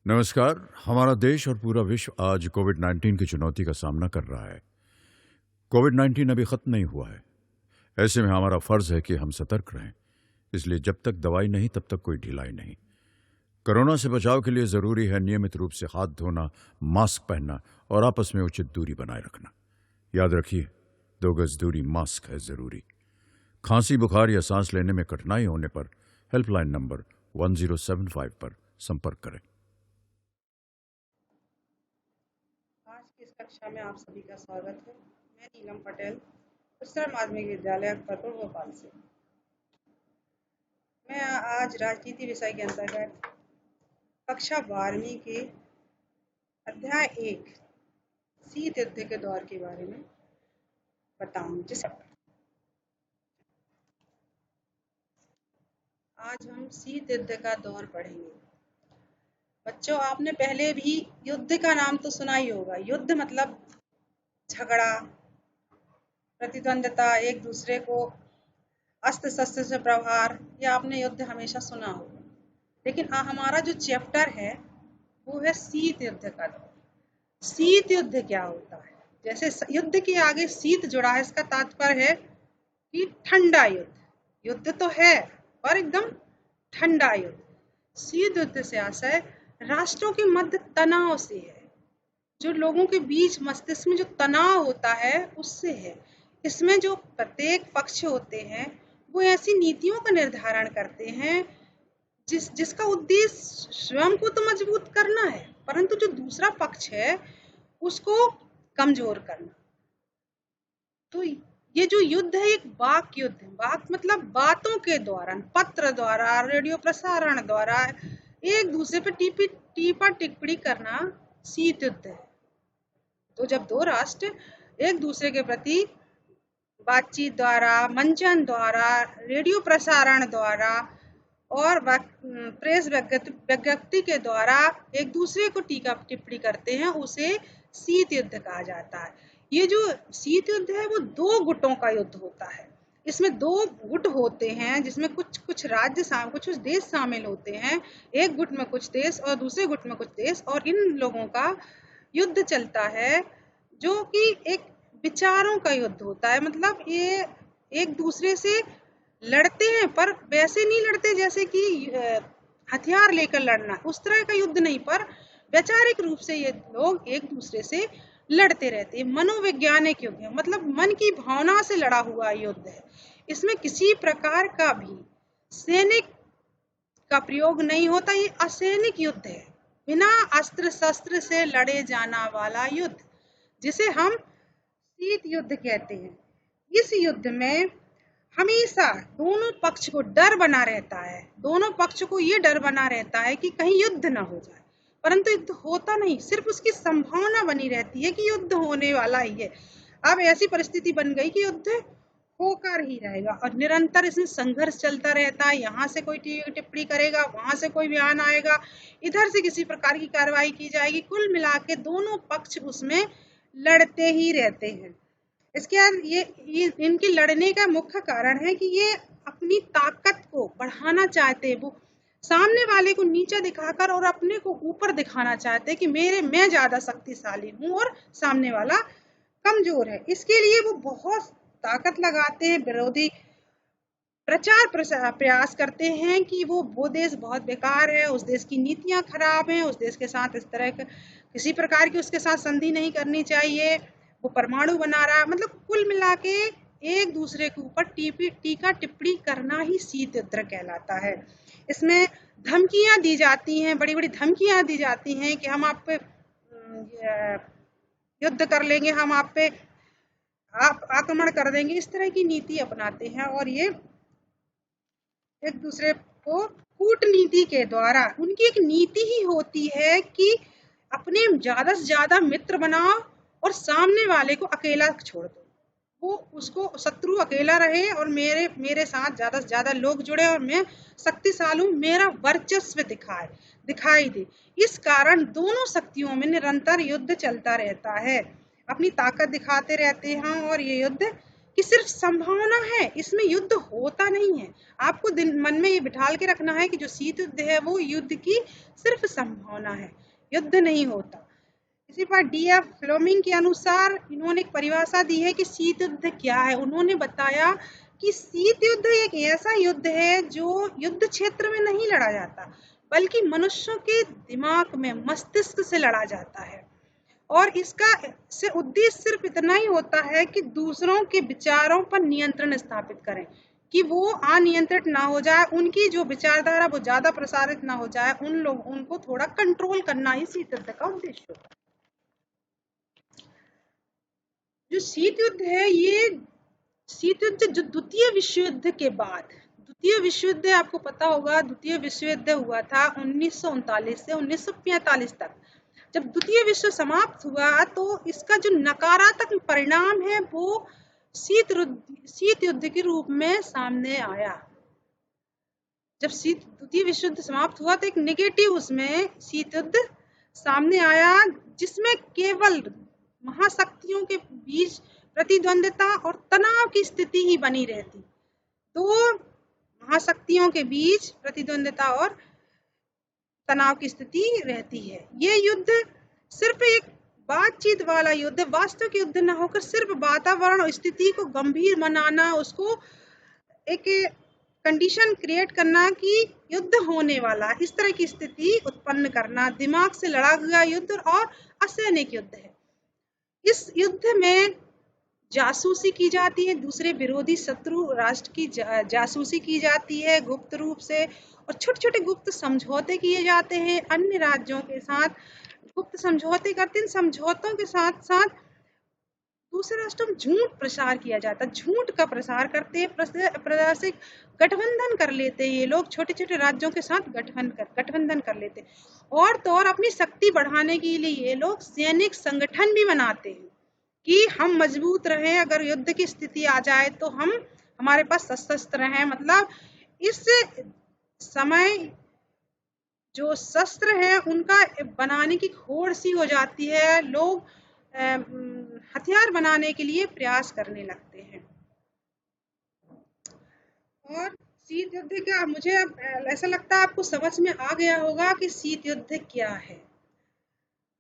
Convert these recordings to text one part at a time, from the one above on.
नमस्कार। हमारा देश और पूरा विश्व आज कोविड-19 की चुनौती का सामना कर रहा है। कोविड-19 अभी खत्म नहीं हुआ है। ऐसे में हमारा फर्ज है कि हम सतर्क रहें। इसलिए जब तक दवाई नहीं तब तक कोई ढिलाई नहीं। कोरोना से बचाव के लिए जरूरी है नियमित रूप से हाथ धोना, मास्क पहनना और आपस में उचित दूरी बनाए रखना। याद रखिए, 2 गज दूरी मास्क है जरूरी। खांसी, बुखार या सांस लेने में कठिनाई होने पर हेल्पलाइन नंबर 1075 पर संपर्क करें। आज की इस कक्षा में आप सभी का स्वागत है। मैं नीलम पटेल, उच्चतर माध्यमिक विद्यालय अकबरपुर भोपाल से। मैं आज राजनीति विषय के अंतर्गत कक्षा 12वीं के अध्याय 1 शीत युद्ध के दौर के बारे में बताऊंगी। आज हम शीत युद्ध का दौर पढ़ेंगे। बच्चों, आपने पहले भी युद्ध का नाम तो सुना ही होगा। युद्ध मतलब झगड़ा, प्रतिद्वंदता, एक दूसरे को अस्त्र शस्त्र से प्रहार, या आपने युद्ध हमेशा सुना होगा। लेकिन हमारा जो चैप्टर है वो है शीत युद्ध का दौर। शीत युद्ध क्या होता है? जैसे युद्ध के आगे शीत जुड़ा है, इसका तात्पर्य है कि ठंडा युद्ध। युद्ध तो है और एकदम ठंडा युद्ध। शीत युद्ध से आशय राष्ट्रों के मध्य तनाव से है। जो लोगों के बीच मस्तिष्क में जो तनाव होता है उससे है। इसमें जो प्रत्येक पक्ष होते हैं वो ऐसी नीतियों का निर्धारण करते हैं जिसका उद्देश्य स्वयं को तो मजबूत करना है, परंतु जो दूसरा पक्ष है उसको कमजोर करना। तो ये जो युद्ध है एक वाक युद्ध है। वाक मतलब बातों के द्वारा, पत्र द्वारा, रेडियो प्रसारण द्वारा एक दूसरे पर टीपा टिप्पणी करना शीत युद्ध है। तो जब दो राष्ट्र एक दूसरे के प्रति बातचीत द्वारा, मंचन द्वारा, रेडियो प्रसारण द्वारा और प्रेस विज्ञप्ति के द्वारा एक दूसरे को टीका टिप्पणी करते हैं, उसे शीत युद्ध कहा जाता है। ये जो शीत युद्ध है वो 2 गुटों का युद्ध होता है। इसमें 2 गुट होते हैं जिसमें कुछ राज्य कुछ देश शामिल होते हैं। एक गुट में कुछ देश और दूसरे गुट में कुछ देश, और इन लोगों का युद्ध चलता है जो कि एक विचारों का युद्ध होता है। मतलब ये एक दूसरे से लड़ते हैं, पर वैसे नहीं लड़ते जैसे कि हथियार लेकर लड़ना, उस तरह का युद्ध नहीं, पर वैचारिक रूप से ये लोग एक दूसरे से लड़ते रहते हैं। मनोवैज्ञानिक युद्ध है, मतलब मन की भावना से लड़ा हुआ युद्ध है। इसमें किसी प्रकार का भी सैनिक का प्रयोग नहीं होता। ये असैनिक युद्ध है, बिना अस्त्र शस्त्र से लड़े जाना वाला युद्ध, जिसे हम शीत युद्ध कहते हैं। इस युद्ध में हमेशा दोनों पक्ष को डर बना रहता है। दोनों पक्ष को ये डर बना रहता है कि कहीं युद्ध ना हो जाए, परंतु युद्ध होता नहीं, सिर्फ उसकी संभावना बनी रहती है कि युद्ध होने वाला ही है। अब ऐसी परिस्थिति बन गई कि युद्ध होकर ही रहेगा और निरंतर इसमें संघर्ष चलता रहता है। यहाँ से कोई टिप्पणी करेगा, वहां से कोई बयान आएगा, इधर से किसी प्रकार की कार्रवाई की जाएगी। कुल मिला के दोनों पक्ष उसमें लड़ते ही रहते हैं। इसके बाद ये इनके लड़ने का मुख्य कारण है कि ये अपनी ताकत को बढ़ाना चाहते हैं। वो सामने वाले को नीचा दिखाकर और अपने को ऊपर दिखाना चाहते हैं कि मैं ज्यादा शक्तिशाली हूँ और सामने वाला कमजोर है। इसके लिए वो बहुत ताकत लगाते हैं। विरोधी प्रयास करते हैं कि वो देश बहुत बेकार है, उस देश की नीतियां खराब हैं, उस देश के साथ इस तरह किसी प्रकार की उसके साथ संधि नहीं करनी चाहिए, वो परमाणु बना रहा है। मतलब कुल मिला के एक दूसरे के ऊपर टीका टिप्पणी करना ही शीत युद्ध कहलाता है। इसमें धमकियां दी जाती हैं, बड़ी बड़ी धमकियां दी जाती हैं कि हम आप पे युद्ध कर लेंगे, हम आप पे आक्रमण कर देंगे। इस तरह की नीति अपनाते हैं और ये एक दूसरे को कूटनीति के द्वारा, उनकी एक नीति ही होती है कि अपने ज्यादा से ज्यादा मित्र बनाओ और सामने वाले को अकेला छोड़ दो। वो उसको शत्रु अकेला रहे और मेरे साथ ज्यादा से ज्यादा लोग जुड़े और मैं शक्तिशाली हूँ, मेरा वर्चस्व दिखाई दे। इस कारण दोनों शक्तियों में निरंतर युद्ध चलता रहता है, अपनी ताकत दिखाते रहते हैं और ये युद्ध कि सिर्फ संभावना है, इसमें युद्ध होता नहीं है। आपको मन में ये बिठाल के रखना है कि जो शीत युद्ध है वो युद्ध की सिर्फ संभावना है, युद्ध नहीं होता। इसी पर डीएफ फ्लोमिंग के अनुसार इन्होंने एक परिभाषा दी है कि शीत युद्ध क्या है। उन्होंने बताया कि शीत युद्ध एक ऐसा युद्ध है जो युद्ध क्षेत्र में नहीं लड़ा जाता, बल्कि मनुष्यों के दिमाग में, मस्तिष्क से लड़ा जाता है। और इसका से उद्देश्य सिर्फ इतना ही होता है कि दूसरों के विचारों पर नियंत्रण स्थापित करें, कि वो अनियंत्रित ना हो जाए, उनकी जो विचारधारा वो ज्यादा प्रसारित ना हो जाए, उनको थोड़ा कंट्रोल करना ही शीत युद्ध का उद्देश्य होता है। जो शीत युद्ध है, ये शीत युद्ध जो द्वितीय विश्व युद्ध के बाद, द्वितीय विश्व युद्ध आपको पता होगा, द्वितीय विश्व युद्ध हुआ था 1939 से 1945 तक। जब द्वितीय विश्व समाप्त हुआ तो इसका जो नकारात्मक परिणाम है वो शीत युद्ध के रूप में सामने आया। जब द्वितीय विश्व युद्ध समाप्त हुआ तो एक नेगेटिव उसमें शीत युद्ध सामने आया, जिसमें केवल महाशक्तियों के बीच प्रतिद्वंदिता और तनाव की स्थिति ही बनी रहती। दो महाशक्तियों के बीच प्रतिद्वंदिता और तनाव की स्थिति रहती है। ये युद्ध सिर्फ एक बातचीत वाला युद्ध, वास्तविक युद्ध न होकर सिर्फ वातावरण और स्थिति को गंभीर बनाना, उसको एक कंडीशन क्रिएट करना कि युद्ध होने वाला, इस तरह की स्थिति उत्पन्न करना, दिमाग से लड़ा हुआ युद्ध और असैनिक युद्ध है। इस युद्ध में जासूसी की जाती है, दूसरे विरोधी शत्रु राष्ट्र की जासूसी की जाती है गुप्त रूप से, और छोटे छोटे गुप्त समझौते किए जाते हैं अन्य राज्यों के साथ, गुप्त समझौते करते हैं। समझौतों के साथ साथ दूसरे राष्ट्रों में झूठ प्रसार किया जाता है, झूठ का प्रसार करते हैं, प्रजा से गठबंधन कर लेते हैं ये लोग, छोटे छोटे राज्यों के साथ गठबंधन कर लेते हैं। और तो और अपनी शक्ति बढ़ाने के लिए ये लोग सैनिक संगठन भी बनाते हैं कि हम मजबूत रहें, अगर युद्ध की स्थिति आ जाए तो हमारे पास शस्त्र हैं। मतलब इस समय जो शस्त्र है उनका बनाने की होड़ सी हो जाती है, लोग हथियार बनाने के लिए प्रयास करने लगते हैं। और शीत युद्ध का मुझे अब ऐसा लगता है आपको समझ में आ गया होगा कि शीत युद्ध क्या है।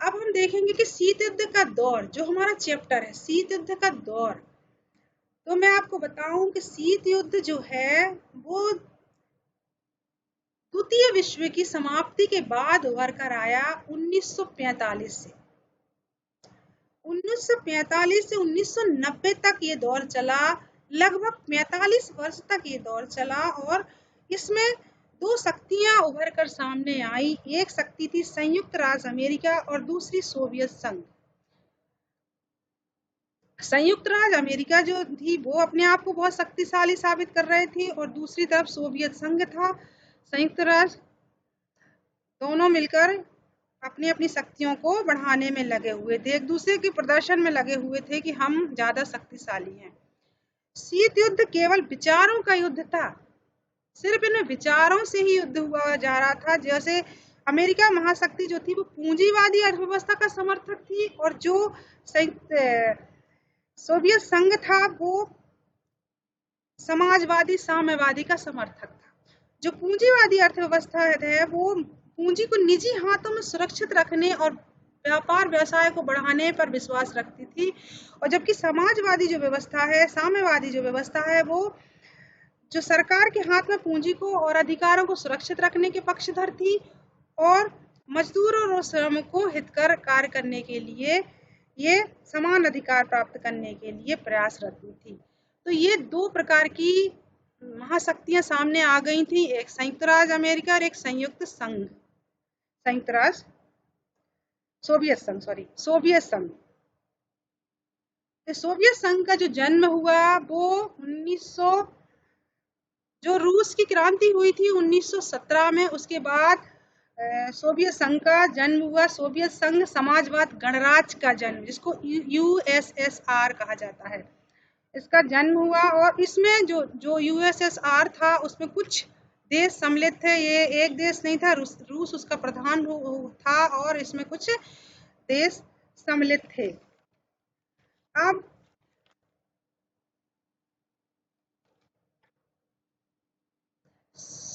अब हम देखेंगे कि शीत युद्ध का दौर, जो हमारा चैप्टर है शीत युद्ध का दौर, तो मैं आपको बताऊं कि शीत युद्ध जो है वो द्वितीय विश्व की समाप्ति के बाद उभर कर आया 1945 से। 1945 से 1990 तक ये दौर चला, लगभग 45 वर्ष तक ये दौर चला। और इसमें दो शक्तियां उभर कर सामने आई, एक शक्ति थी संयुक्त राज्य अमेरिका और दूसरी सोवियत संघ। संयुक्त राज्य अमेरिका जो थी वो अपने आप को बहुत शक्तिशाली साबित कर रहे थे, और दूसरी तरफ सोवियत संघ था। संयुक्त राज्य दोनों मिलकर अपनी अपनी शक्तियों को बढ़ाने में लगे हुए थे, एक दूसरे के प्रदर्शन में लगे हुए थे कि हम ज्यादा शक्तिशाली हैं। शीत युद्ध केवल विचारों का युद्ध था, सिर्फ इन विचारों से ही युद्ध हुआ जा रहा था। जैसे अमेरिका महाशक्ति जो थी वो पूंजीवादी अर्थव्यवस्था का समर्थक थी, और जो सोवियत संघ था वो समाजवादी साम्यवादी का समर्थक था। जो पूंजीवादी अर्थव्यवस्था है वो पूंजी को निजी हाथों में सुरक्षित रखने और व्यापार व्यवसाय को बढ़ाने पर विश्वास रखती थी, और जबकि समाजवादी जो व्यवस्था है, साम्यवादी जो व्यवस्था है, वो जो सरकार के हाथ में पूंजी को और अधिकारों को सुरक्षित रखने के पक्षधर थी, और मजदूरों और श्रमिकों को हितकर कार्य करने के लिए, ये समान अधिकार प्राप्त करने के लिए प्रयासरत थी। तो ये दो प्रकार की महाशक्तियां सामने आ गई थी, एक संयुक्त राज्य अमेरिका और एक सोवियत संघ। सोवियत संघ का जो जन्म हुआ वो 1900, जो रूस की क्रांति हुई थी 1917 में, उसके बाद सोवियत संघ का जन्म हुआ। सोवियत संघ समाजवाद गणराज्य का जन्म, जिसको USSR कहा जाता है, इसका जन्म हुआ। और इसमें जो USSR था उसमें कुछ देश सम्मिलित थे, ये एक देश नहीं था, रूस उसका प्रधान था, और इसमें कुछ देश सम्मिलित थे। अब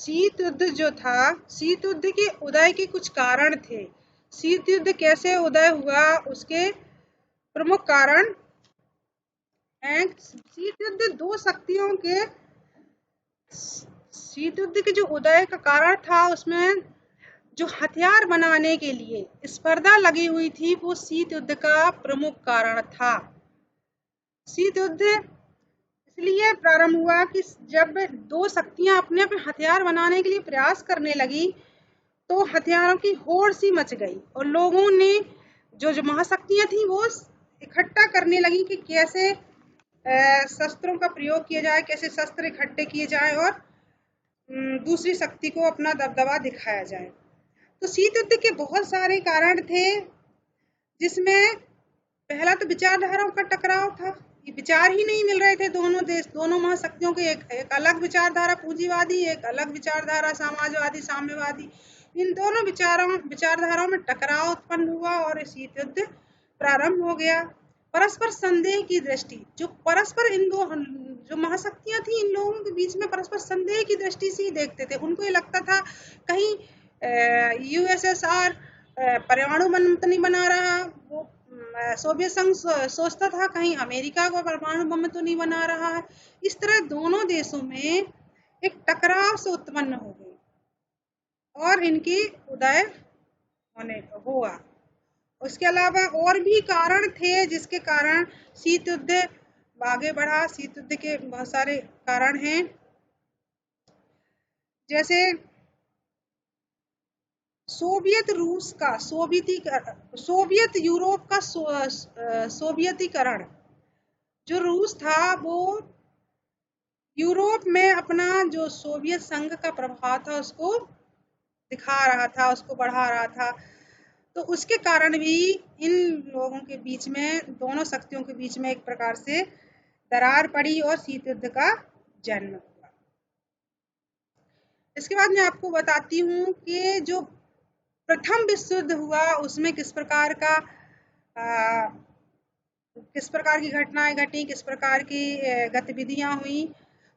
शीत युद्ध जो था, शीत युद्ध के उदय के कुछ कारण थे। शीत युद्ध कैसे उदय हुआ, उसके प्रमुख कारण हैं। शीत युद्ध दो शक्तियों के, शीत युद्ध के जो उदय का कारण था, उसमें जो हथियार बनाने के लिए स्पर्धा लगी हुई थी, वो शीत युद्ध का प्रमुख कारण था। शीत युद्ध इसलिए प्रारंभ हुआ कि जब दो शक्तियां अपने अपने हथियार बनाने के लिए प्रयास करने लगी, तो हथियारों की होड़ सी मच गई और लोगों ने, जो महाशक्तियां थी, वो इकट्ठा करने लगी कि कैसे शस्त्रों का प्रयोग किया जाए, कैसे शस्त्र इकट्ठे किए जाए और दूसरी शक्ति को अपना दबदबा दिखाया जाए। तो शीत युद्ध के बहुत सारे कारण थे, जिसमें पहला तो विचारधाराओं का टकराव था। ये विचार ही नहीं मिल रहे थे दोनों महाशक्तियों के। एक अलग विचारधारा पूंजीवादी, एक अलग विचारधारा समाजवादी साम्यवादी। इन दोनों विचारधाराओं में टकराव उत्पन्न हुआ और शीत युद्ध प्रारंभ हो गया। परस्पर संदेह की दृष्टि, जो परस्पर इन दो जो महाशक्तियां थी, इन लोगों के बीच में परस्पर संदेह की दृष्टि से ही देखते थे। उनको ये लगता था कहीं यूएसएसआर परमाणु बम तो नहीं बना रहा, वो सोवियत संघ सोचता था कहीं अमेरिका को परमाणु बम तो नहीं बना रहा है। इस तरह दोनों देशों में एक टकराव से उत्पन्न हो गई और इनकी उदय हुआ। उसके अलावा और भी कारण थे जिसके कारण शीत युद्ध आगे बढ़ा। शीत युद्ध के बहुत सारे कारण हैं, जैसे सोवियत यूरोप का सोवियतीकरण। जो रूस था, वो यूरोप में अपना जो सोवियत संघ का प्रभाव था, उसको दिखा रहा था, उसको बढ़ा रहा था। तो उसके कारण भी इन लोगों के बीच में, दोनों शक्तियों के बीच में एक प्रकार से दरार पड़ी और शीत युद्ध का जन्म हुआ। इसके बाद मैं आपको बताती हूँ कि जो प्रथम विश्व युद्ध हुआ, उसमें किस प्रकार की घटनाएं घटी, किस प्रकार की गतिविधियां हुई।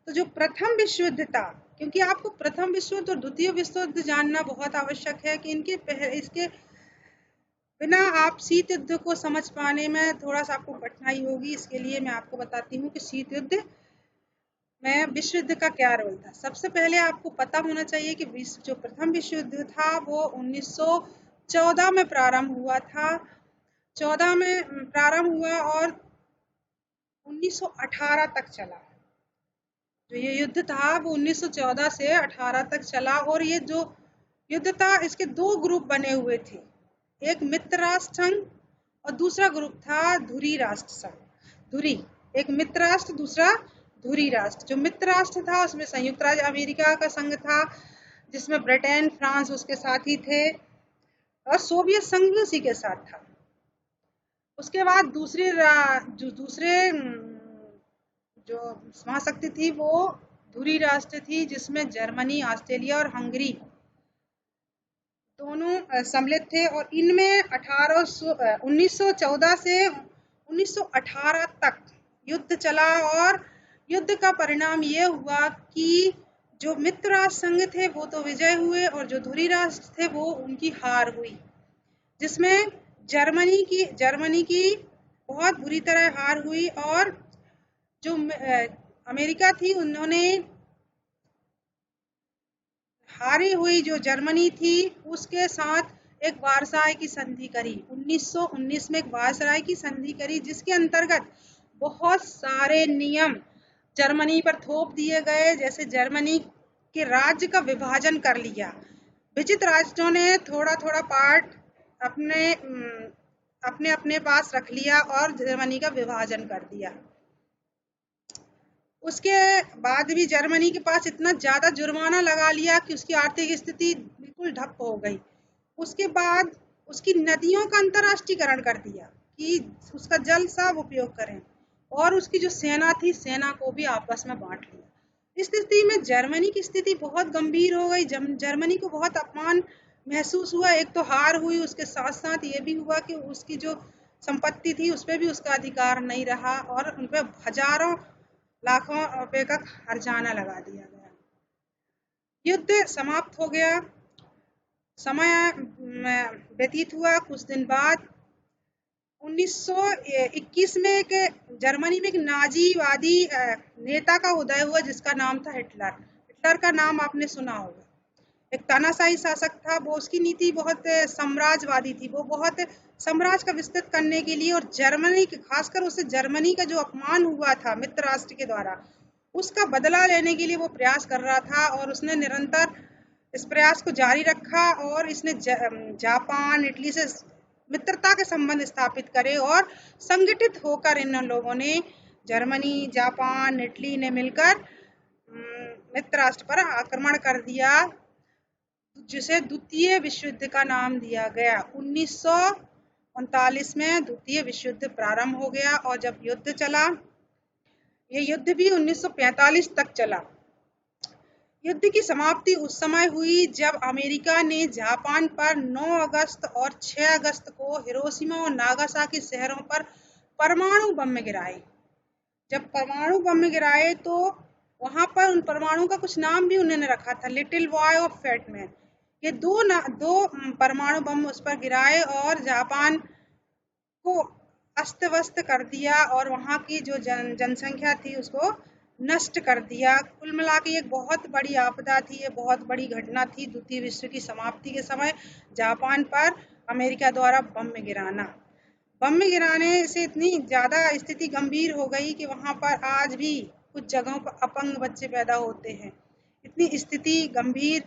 तो जो प्रथम विश्व युद्ध था, क्योंकि आपको प्रथम विश्व युद्ध और द्वितीय विश्व युद्ध जानना बहुत आवश्यक है कि इसके बिना आप शीत युद्ध को समझ पाने में थोड़ा सा आपको कठिनाई होगी। इसके लिए मैं आपको बताती हूँ कि शीत युद्ध में विश्व युद्ध का क्या रोल था। सबसे पहले आपको पता होना चाहिए कि जो प्रथम विश्व युद्ध था, वो 1914 में प्रारंभ हुआ था। 14 में प्रारंभ हुआ और 1918 तक चला। जो ये युद्ध था, वो 1914 से 18 तक चला। और ये जो युद्ध था, इसके दो ग्रुप बने हुए थे, एक मित्र राष्ट्र संघ और दूसरा ग्रुप था धुरी राष्ट्र संघ। धुरी एक मित्र राष्ट्र, दूसरा धुरी राष्ट्र। जो मित्र राष्ट्र था, उसमें संयुक्त राज्य अमेरिका का संघ था, जिसमें ब्रिटेन, फ्रांस उसके साथ ही थे, और सोवियत संघ भी उसी के साथ था। उसके बाद दूसरे जो महाशक्ति थी, वो धुरी राष्ट्र थी, जिसमें जर्मनी, ऑस्ट्रेलिया और हंगरी दोनों सम्मिलित थे। और इनमें 1914 से 1918 तक युद्ध चला और युद्ध का परिणाम ये हुआ कि जो मित्र राष्ट्र संघ थे, वो तो विजय हुए, और जो धुरी राष्ट्र थे, वो उनकी हार हुई, जिसमें जर्मनी की बहुत बुरी तरह हार हुई। और जो अमेरिका थी, उन्होंने हारी हुई जो जर्मनी थी, उसके साथ एक वारसाई की संधि करी। 1919 में एक वारसाई की संधि करी, जिसके अंतर्गत बहुत सारे नियम जर्मनी पर थोप दिए गए। जैसे जर्मनी के राज्य का विभाजन कर लिया, विचित्र राज्यों ने थोड़ा थोड़ा पार्ट अपने पास रख लिया और जर्मनी का विभाजन कर दिया। उसके बाद भी जर्मनी के पास इतना ज़्यादा जुर्माना लगा लिया कि उसकी आर्थिक स्थिति बिल्कुल ठप हो गई। उसके बाद उसकी नदियों का अंतर्राष्ट्रीयकरण कर दिया कि उसका जल सब उपयोग करें, और उसकी जो सेना थी, सेना को भी आपस में बांट लिया। इस स्थिति में जर्मनी की स्थिति बहुत गंभीर हो गई। जर्मनी को बहुत अपमान महसूस हुआ। एक तो हार हुई, उसके साथ साथ ये भी हुआ कि उसकी जो संपत्ति थी, उस पर भी उसका अधिकार नहीं रहा, और उन पर हजारों लाखों रुपए का हर्जाना लगा दिया गया। युद्ध समाप्त हो गया। समय व्यतीत हुआ। कुछ दिन बाद 1921 में एक जर्मनी में एक नाजीवादी नेता का उदय हुआ जिसका नाम था हिटलर। हिटलर का नाम आपने सुना होगा। एक तानाशाही शासक था। वो उसकी नीति बहुत साम्राज्यवादी थी। वो बहुत साम्राज्य का विस्तृत करने के लिए और जर्मनी के खासकर उससे जर्मनी का जो अपमान हुआ था मित्र राष्ट्र के द्वारा उसका बदला लेने के लिए वो प्रयास कर रहा था और उसने निरंतर इस प्रयास को जारी रखा और इसने जापान इटली से मित्रता के संबंध स्थापित करे और संगठित होकर इन लोगों ने जर्मनी जापान इटली ने मिलकर मित्र राष्ट्र पर आक्रमण कर दिया जिसे द्वितीय विश्व युद्ध का नाम दिया गया। 1939 में द्वितीय विश्व युद्ध प्रारंभ हो गया और जब युद्ध चला ये युद्ध भी 1945 तक चला। युद्ध की समाप्ति उस समय हुई जब अमेरिका ने जापान पर 9 अगस्त और 6 अगस्त को हिरोशिमा और नागासाकी शहरों पर परमाणु बम गिराए। जब परमाणु बम गिराए तो वहां पर उन परमाणु का कुछ नाम भी उन्होंने रखा था, लिटिल बॉय ऑफ फैटमैन। ये दो परमाणु बम उस पर गिराए और जापान को अस्त व्यस्त कर दिया और वहां की जो जनसंख्या थी उसको नष्ट कर दिया। कुल मिला के एक बहुत बड़ी आपदा थी, ये बहुत बड़ी घटना थी द्वितीय विश्व की समाप्ति के समय जापान पर अमेरिका द्वारा बम गिराना। बम गिराने से इतनी ज़्यादा स्थिति गंभीर हो गई कि वहाँ पर आज भी कुछ जगहों पर अपंग बच्चे पैदा होते हैं। इतनी स्थिति गंभीर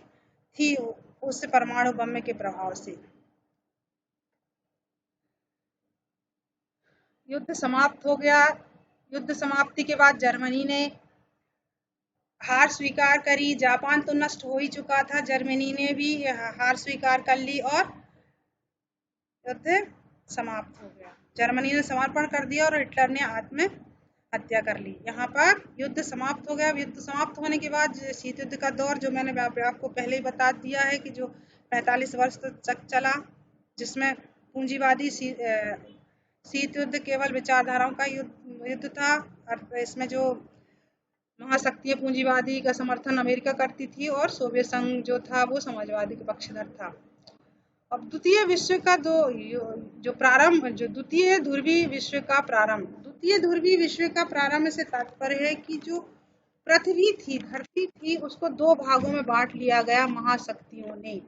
थी उस परमाणु बम के प्रभाव से। युद्ध समाप्त हो गया। युद्ध समाप्ति के बाद जर्मनी ने हार स्वीकार करी। जापान तो नष्ट हो ही चुका था, जर्मनी ने भी हार स्वीकार कर ली और युद्ध समाप्त हो गया। जर्मनी ने समर्पण कर दिया और हिटलर ने आत्महत्या कर ली। यहाँ पर युद्ध समाप्त हो गया। युद्ध समाप्त होने के बाद शीत युद्ध का दौर जो मैंने आपको पहले ही बता दिया है कि जो 45 वर्ष तक चला, जिसमें पूंजीवादी शीत युद्ध केवल विचारधाराओं का युद्ध था और इसमें जो महाशक्तियां पूंजीवादी का समर्थन अमेरिका करती थी और सोवियत संघ जो था वो समाजवादी के पक्षधर था। अब द्वितीय विश्व का जो द्वितीय ध्रुवीय विश्व का प्रारंभ। द्वितीय ध्रुवीय विश्व का प्रारंभ से तात्पर्य है कि जो पृथ्वी थी, धरती थी, उसको 2 भागों में बांट लिया गया महाशक्तियों ने।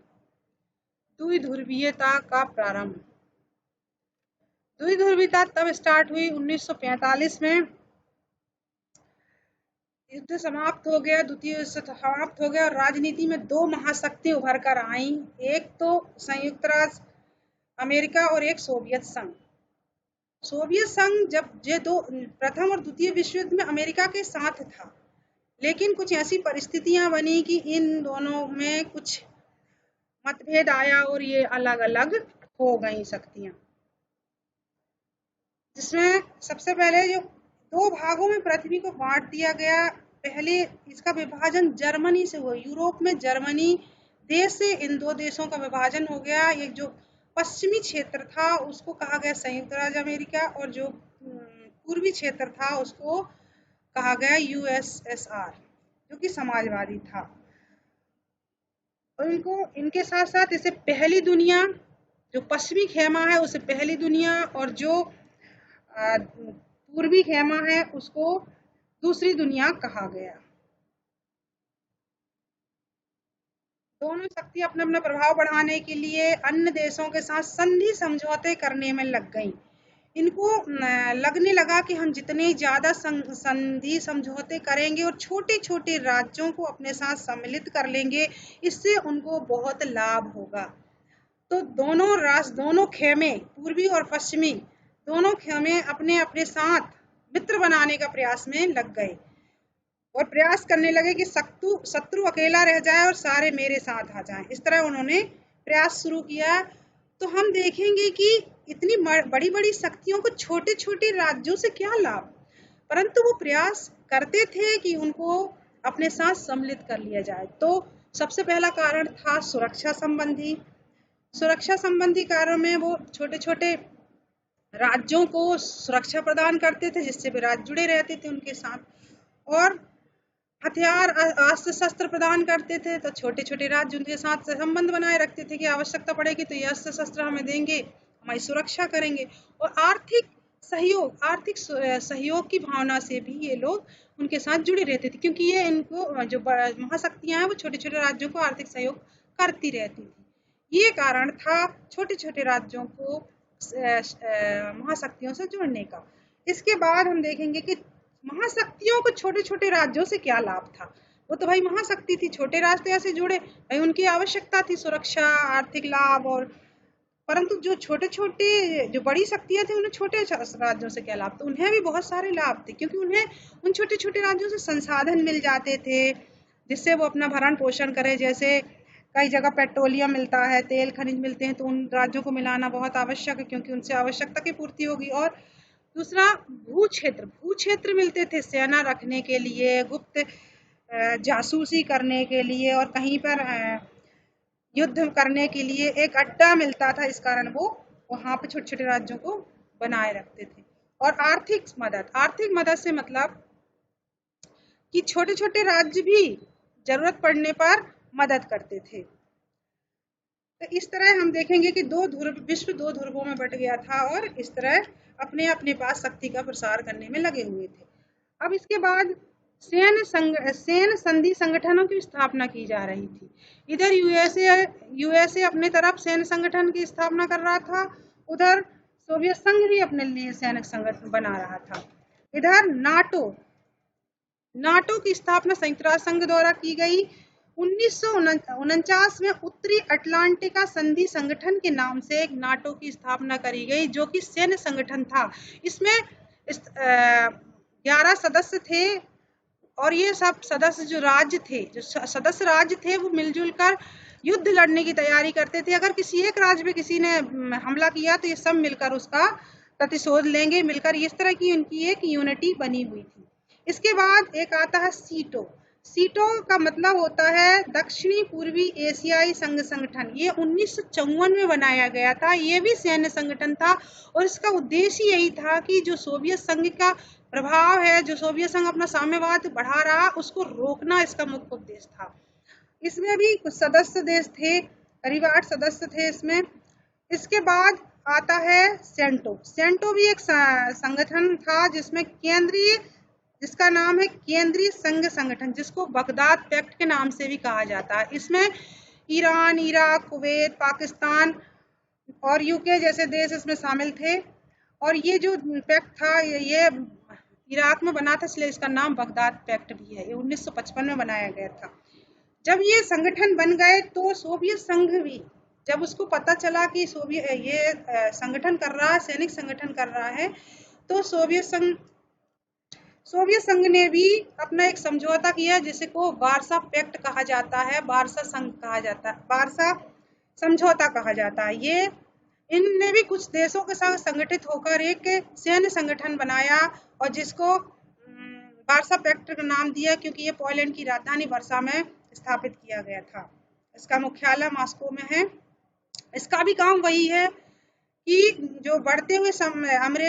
द्विध्रुवीयता का प्रारंभ। द्विध्रुवीयता तब स्टार्ट हुई 1945 में। युद्ध समाप्त हो गया, द्वितीय विश्व समाप्त हो गया और राजनीति में 2 महाशक्तियां उभर कर आई। एक तो संयुक्त राज्य अमेरिका और एक सोवियत संघ। सोवियत संघ जब ये 2 प्रथम और द्वितीय विश्व युद्ध में अमेरिका के साथ था, लेकिन कुछ ऐसी परिस्थितियां बनी कि इन दोनों में कुछ मतभेद आया और ये अलग अलग हो गई शक्तियां, जिसमें सबसे पहले जो 2 भागों में पृथ्वी को बांट दिया गया। पहले इसका विभाजन जर्मनी से हुआ। यूरोप में जर्मनी देश से इन 2 देशों का विभाजन हो गया। एक जो पश्चिमी क्षेत्र था उसको कहा गया संयुक्त राज्य अमेरिका और जो पूर्वी क्षेत्र था उसको कहा गया यूएसएसआर, जो कि समाजवादी था। और इनके साथ साथ इसे पहली दुनिया, जो पश्चिमी खेमा है उसे पहली दुनिया और जो पूर्वी खेमा है उसको दूसरी दुनिया कहा गया। दोनों शक्ति अपना अपना प्रभाव बढ़ाने के लिए अन्य देशों के साथ संधि समझौते करने में लग गई। इनको लगने लगा कि हम जितने ज़्यादा संधि समझौते करेंगे और छोटे छोटे राज्यों को अपने साथ सम्मिलित कर लेंगे, इससे उनको बहुत लाभ होगा। तो दोनों खेमे, पूर्वी और पश्चिमी दोनों खेमे अपने अपने साथ मित्र बनाने का प्रयास में लग गए और प्रयास करने लगे कि शत्रु अकेला रह जाए और सारे मेरे साथ आ जाएं। इस तरह उन्होंने प्रयास शुरू किया। तो हम देखेंगे कि इतनी बड़ी बड़ी शक्तियों को छोटे छोटे राज्यों से क्या लाभ, परंतु वो प्रयास करते थे कि उनको अपने साथ सम्मिलित कर लिया जाए। तो सबसे पहला कारण था सुरक्षा संबंधी कार्यों में वो छोटे छोटे राज्यों को सुरक्षा प्रदान करते थे जिससे वे राज्य जुड़े रहते थे उनके साथ। और हथियार अस्त्र शस्त्र प्रदान करते थे, तो छोटे छोटे राज्य उनके साथ संबंध बनाए रखते थे कि आवश्यकता पड़ेगी तो ये अस्त्र शस्त्र हमें देंगे, हमारी सुरक्षा करेंगे। और आर्थिक सहयोग की भावना से भी ये लोग उनके साथ जुड़े रहते थे, क्योंकि ये इनको जो महाशक्तियां हैं वो छोटे छोटे राज्यों को आर्थिक सहयोग करती रहती थी। ये कारण था छोटे छोटे राज्यों को महाशक्तियों से जुड़ने का। इसके बाद हम देखेंगे कि महाशक्तियों को छोटे छोटे राज्यों से क्या लाभ था। वो तो भाई महाशक्ति थी, छोटे राज्य ऐसे जुड़े, भाई उनकी आवश्यकता थी सुरक्षा, आर्थिक लाभ और, परंतु जो छोटे छोटे जो बड़ी शक्तियां थी उन्हें छोटे राज्यों से क्या लाभ, तो उन्हें भी बहुत सारे लाभ थे, क्योंकि उन्हें उन छोटे छोटे राज्यों से संसाधन मिल जाते थे जिससे वो अपना भरण पोषण करे। जैसे कई जगह पेट्रोलियम मिलता है, तेल खनिज मिलते हैं, तो उन राज्यों को मिलाना बहुत आवश्यक है, क्योंकि उनसे आवश्यकता की पूर्ति होगी। और दूसरा भू क्षेत्र मिलते थे सेना रखने के लिए, गुप्त जासूसी करने के लिए, और कहीं पर युद्ध करने के लिए एक अड्डा मिलता था। इस कारण वो वहां पे छोटे छोटे राज्यों को बनाए रखते थे। और आर्थिक मदद से मतलब कि छोटे छोटे राज्य भी जरूरत पड़ने पर मदद करते थे। तो इस तरह हम देखेंगे कि विश्व दो ध्रुवों में बट गया था, और इस तरह अपने अपने पास शक्ति का प्रसार करने में लगे हुए थे। अब इसके बाद सैन्य संधि संगठनों की स्थापना की जा रही थी। इधर यूएसए अपने तरफ सैन्य संगठन की स्थापना कर रहा था, उधर सोवियत संघ भी अपने लिए सैन्य संगठन बना रहा था। इधर नाटो की स्थापना संयुक्त राष्ट्र संघ द्वारा की गई। 1949 में उत्तरी अटलांटिका संधि संगठन के नाम से एक नाटो की स्थापना करी गई, जो कि सैन्य संगठन था। इसमें 11 सदस्य थे, और ये सब सदस्य जो सदस्य राज्य थे वो मिलजुल कर युद्ध लड़ने की तैयारी करते थे। अगर किसी एक राज्य पे किसी ने हमला किया तो ये सब मिलकर उसका प्रतिशोध लेंगे मिलकर। इस तरह की उनकी एक यूनिटी बनी हुई थी। इसके बाद एक आता है सीटो का मतलब होता है दक्षिणी पूर्वी एशियाई संघ संगठन। ये 1954 में बनाया गया था। ये भी सैन्य संगठन था, और इसका उद्देश्य यही था कि जो सोवियत संघ का प्रभाव है, जो सोवियत संघ अपना साम्यवाद बढ़ा रहा, उसको रोकना इसका मुख्य उद्देश्य था। इसमें भी कुछ सदस्य देश थे, करीब 8 सदस्य थे इसमें। इसके बाद आता है सेंटो भी एक संगठन था जिसका नाम है केंद्रीय संघ संगठन, जिसको बगदाद पैक्ट के नाम से भी कहा जाता है। इसमें ईरान, इराक, कुवैत, पाकिस्तान और यूके जैसे देश इसमें शामिल थे। और ये जो पैक्ट था ये इराक में बना था, इसलिए इसका नाम बगदाद पैक्ट भी है। ये 1955 में बनाया गया था। जब ये संगठन बन गए तो सोवियत संघ भी, जब उसको पता चला कि ये संगठन कर रहा है, सैनिक संगठन कर रहा है, तो सोवियत संघ ने भी अपना एक समझौता किया, जिसे को वार्सा पैक्ट कहा जाता है, वार्सा संघ कहा जाता है, वार्सा समझौता कहा जाता है। ये इनने भी कुछ देशों के साथ संगठित होकर एक सैन्य संगठन बनाया, और जिसको वार्सा पैक्ट का नाम दिया, क्योंकि ये पोलैंड की राजधानी वर्सा में स्थापित किया गया था। इसका मुख्यालय मॉस्को में है। इसका भी काम वही है कि जो बढ़ते हुए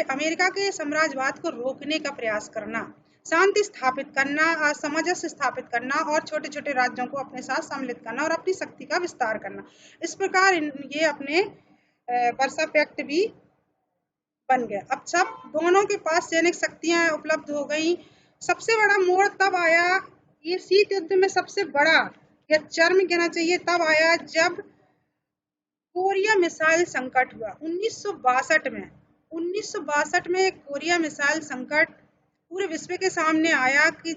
अमेरिका के साम्राज्यवाद को रोकने का प्रयास करना, शांति स्थापित करना, सामंजस्य स्थापित करना, और छोटे छोटे राज्यों को अपने साथ सम्मिलित करना और अपनी शक्ति का विस्तार करना। इस प्रकार ये अपने वर्सा पैक्ट भी बन गया। अब सब दोनों के पास सैनिक शक्तियां उपलब्ध हो गई। सबसे बड़ा मोड़ तब आया, ये शीत युद्ध में सबसे बड़ा या चरम कहना चाहिए तब आया जब कोरिया मिसाइल संकट हुआ 1962 में। 1962 में कोरिया मिसाइल संकट पूरे विश्व के सामने आया कि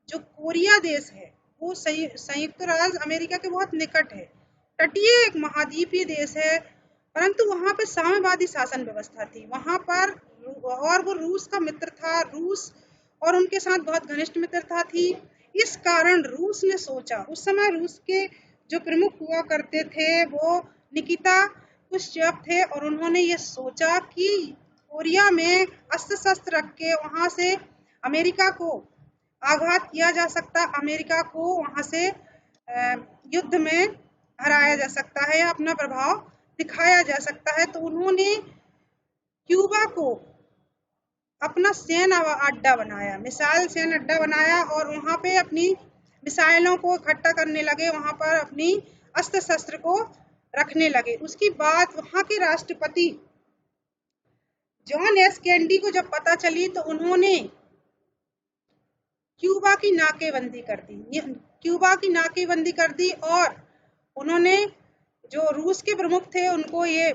जो कोरिया देश है वो संयुक्त राज्य अमेरिका के बहुत निकट है, तटीय एक महाद्वीपीय देश है, परंतु वहां पे साम्यवादी शासन व्यवस्था थी वहां पर, और वो रूस का मित्र था, रूस और उनके साथ बहुत घनिष्ठ मित्रता थी। इस कारण रूस ने सोचा, उस समय रूस के जो प्रमुख हुआ करते थे वो निकिता क्रुश्चेव थे, और उन्होंने ये सोचा कि कोरिया में अस्त्र शस्त्र रख के वहां से अमेरिका को आघात किया जा सकता, अमेरिका को वहां से युद्ध में हराया जा सकता है या अपना प्रभाव दिखाया जा सकता है। तो उन्होंने क्यूबा को अपना सैन्य अड्डा बनाया, मिसाइल सैन्य अड्डा बनाया और वहां पे अपनी मिसाइलों को इकट्ठा करने लगे, वहां पर अपनी अस्त्र शस्त्र को रखने लगे। उसकी बात वहां के राष्ट्रपति जॉन एस कैंडी को जब पता चली तो उन्होंने क्यूबा की नाकेबंदी कर दी, क्यूबा की नाकेबंदी कर दी और उन्होंने जो रूस के प्रमुख थे उनको ये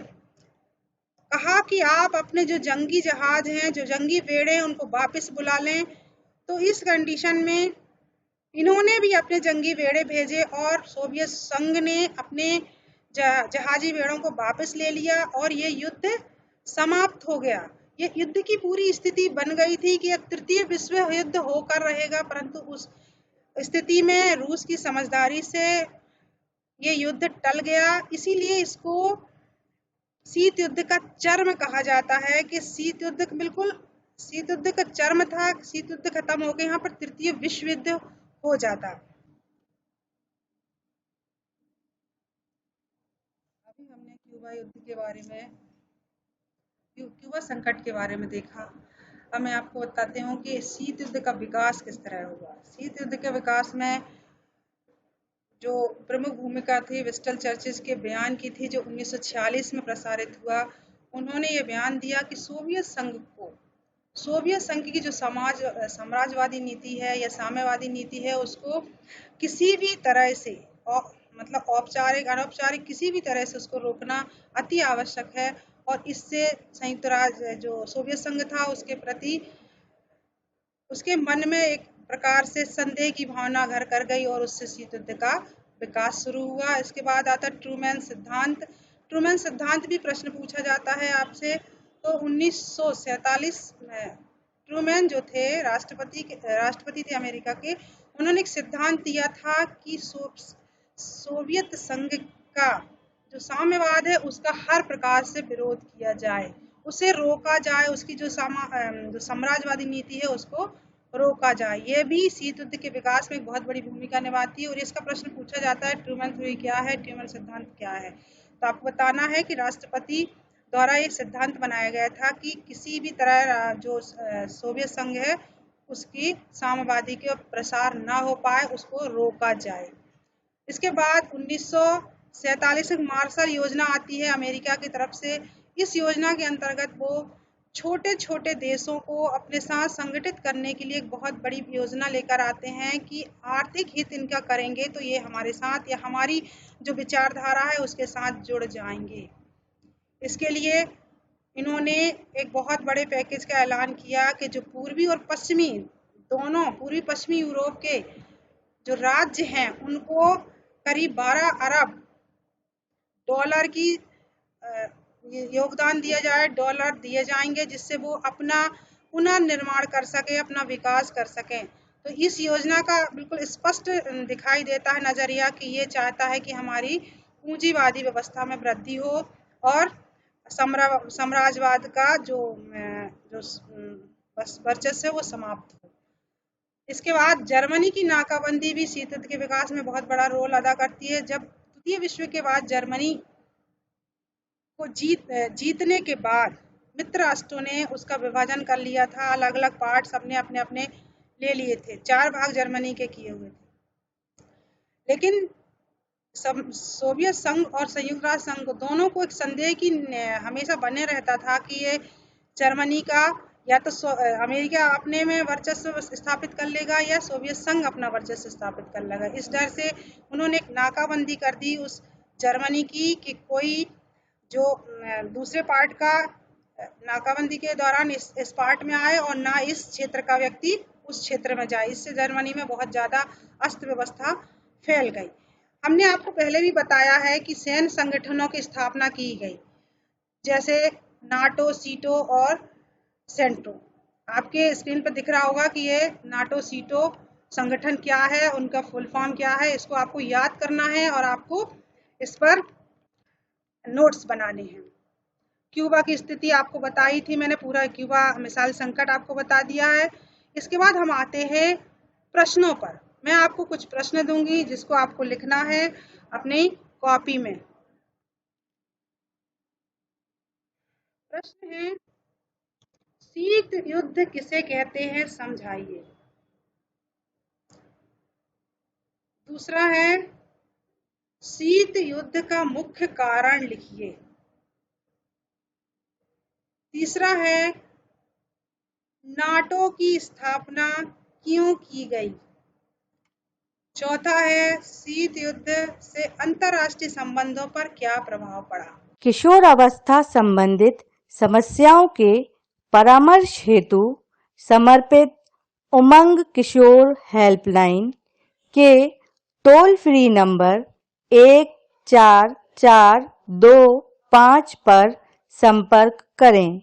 कहा कि आप अपने जो जंगी जहाज हैं, जो जंगी बेड़े हैं, उनको वापस बुला लें। तो इस कंडीशन में इन्होंने भी अपने जंगी बेड़े भेजे और सोवियत संघ ने अपने जहाजी बेड़ों को वापस ले लिया और ये युद्ध समाप्त हो गया। ये युद्ध की पूरी स्थिति बन गई थी कि एक तृतीय विश्व युद्ध होकर रहेगा, परंतु उस स्थिति में रूस की समझदारी से ये युद्ध टल गया। इसीलिए इसको शीत युद्ध का चरम कहा जाता है कि शीत युद्ध बिल्कुल शीत युद्ध का चरम था। शीत युद्ध खत्म हो गया, यहाँ पर तृतीय विश्व युद्ध हो जाता। अभी हमने क्यूबा युद्ध के बारे में, क्यूबा संकट के बारे में देखा। अब मैं आपको बताती हूँ कि शीत युद्ध का विकास किस तरह हुआ। शीत युद्ध के विकास में जो प्रमुख भूमिका थी विंस्टन चर्चिल के बयान की थी, जो 1946 में प्रसारित हुआ। उन्होंने ये बयान दिया कि सोवियत संघ की जो साम्राज्यवादी नीति है या साम्यवादी नीति है, उसको किसी भी तरह से मतलब औपचारिक अनौपचारिक किसी भी तरह से उसको रोकना अति आवश्यक है। और इससे संयुक्त राज्य जो सोवियत संघ था उसके प्रति उसके मन में एक प्रकार से संदेह की भावना घर कर गई और उससे शीत युद्ध का विकास शुरू हुआ। इसके बाद आता ट्रूमैन सिद्धांत। ट्रूमैन सिद्धांत भी प्रश्न पूछा जाता है आपसे। तो 1947 में ट्रूमैन जो थे राष्ट्रपति थे अमेरिका के, उन्होंने एक सिद्धांत दिया था कि सोवियत संघ का जो साम्यवाद है उसका हर प्रकार से विरोध किया जाए, उसे रोका जाए, उसकी जो साम्राज्यवादी नीति है उसको रोका जाए। यह भी शीत युद्ध के विकास में एक बहुत बड़ी भूमिका निभाती है। और इसका प्रश्न पूछा जाता है ट्रूमैन थ्योरी क्या है, ट्रूमैन सिद्धांत क्या है। तो आपको बताना है कि राष्ट्रपति द्वारा एक सिद्धांत बनाया गया था कि किसी भी तरह जो सोवियत संघ है उसकी साम्यवादी के प्रसार ना हो पाए, उसको रोका जाए। इसके बाद 1947 में मार्शल योजना आती है अमेरिका की तरफ से। इस योजना के अंतर्गत वो छोटे छोटे देशों को अपने साथ संगठित करने के लिए एक बहुत बड़ी योजना लेकर आते हैं कि आर्थिक हित इनका करेंगे तो ये हमारे साथ या हमारी जो विचारधारा है उसके साथ जुड़ जाएंगे। इसके लिए इन्होंने एक बहुत बड़े पैकेज का ऐलान किया कि जो पूर्वी और पश्चिमी दोनों पूर्वी पश्चिमी यूरोप के जो राज्य हैं उनको करीब 12 अरब डॉलर की योगदान दिया जाए, डॉलर दिए जाएंगे, जिससे वो अपना पुनर्निर्माण कर सके, अपना विकास कर सकें। तो इस योजना का बिल्कुल स्पष्ट दिखाई देता है नजरिया कि ये चाहता है कि हमारी पूंजीवादी व्यवस्था में वृद्धि हो और साम्राज्यवाद का जो वर्चस्व है वो समाप्त हो। इसके बाद जर्मनी की नाकाबंदी भी शीत युद्ध के विकास में बहुत बड़ा रोल अदा करती है। जब द्वितीय विश्व के बाद जर्मनी को जीतने के बाद मित्र राष्ट्रों ने उसका विभाजन कर लिया था, अलग अलग पार्ट सबने अपने अपने ले लिए थे, 4 भाग जर्मनी के किए हुए थे। लेकिन सोवियत संघ और संयुक्त राष्ट्र संघ दोनों को एक संदेह की हमेशा बने रहता था कि ये जर्मनी का या तो अमेरिका अपने में वर्चस्व स्थापित कर लेगा या सोवियत संघ अपना वर्चस्व स्थापित कर लेगा। इस डर से उन्होंने एक नाकाबंदी कर दी उस जर्मनी की कि कोई जो दूसरे पार्ट का नाकाबंदी के दौरान इस पार्ट में आए और ना इस क्षेत्र का व्यक्ति उस क्षेत्र में जाए। इससे जर्मनी में बहुत ज़्यादा अस्त व्यवस्था फैल गई। हमने आपको पहले भी बताया है कि सैन्य संगठनों की स्थापना की गई, जैसे नाटो, सीटो और सेंटो। आपके स्क्रीन पर दिख रहा होगा कि ये नाटो सीटो संगठन क्या है, उनका फुल फॉर्म क्या है। इसको आपको याद करना है और आपको इस पर नोट्स बनाने हैं। क्यूबा की स्थिति आपको बताई थी मैंने, पूरा क्यूबा मिसाइल संकट आपको बता दिया है। इसके बाद हम आते हैं प्रश्नों पर। मैं आपको कुछ प्रश्न दूंगी जिसको आपको लिखना है अपनी कॉपी में। प्रश्न है, शीत युद्ध किसे कहते हैं समझाइए। दूसरा है शीत युद्ध का मुख्य कारण लिखिए। तीसरा है नाटो की स्थापना क्यों की गई। चौथा है शीत युद्ध से अंतर्राष्ट्रीय संबंधों पर क्या प्रभाव पड़ा। किशोरावस्था संबंधित समस्याओं के परामर्श हेतु समर्पित उमंग किशोर हेल्पलाइन के टोल फ्री नंबर 144225 पर संपर्क करें।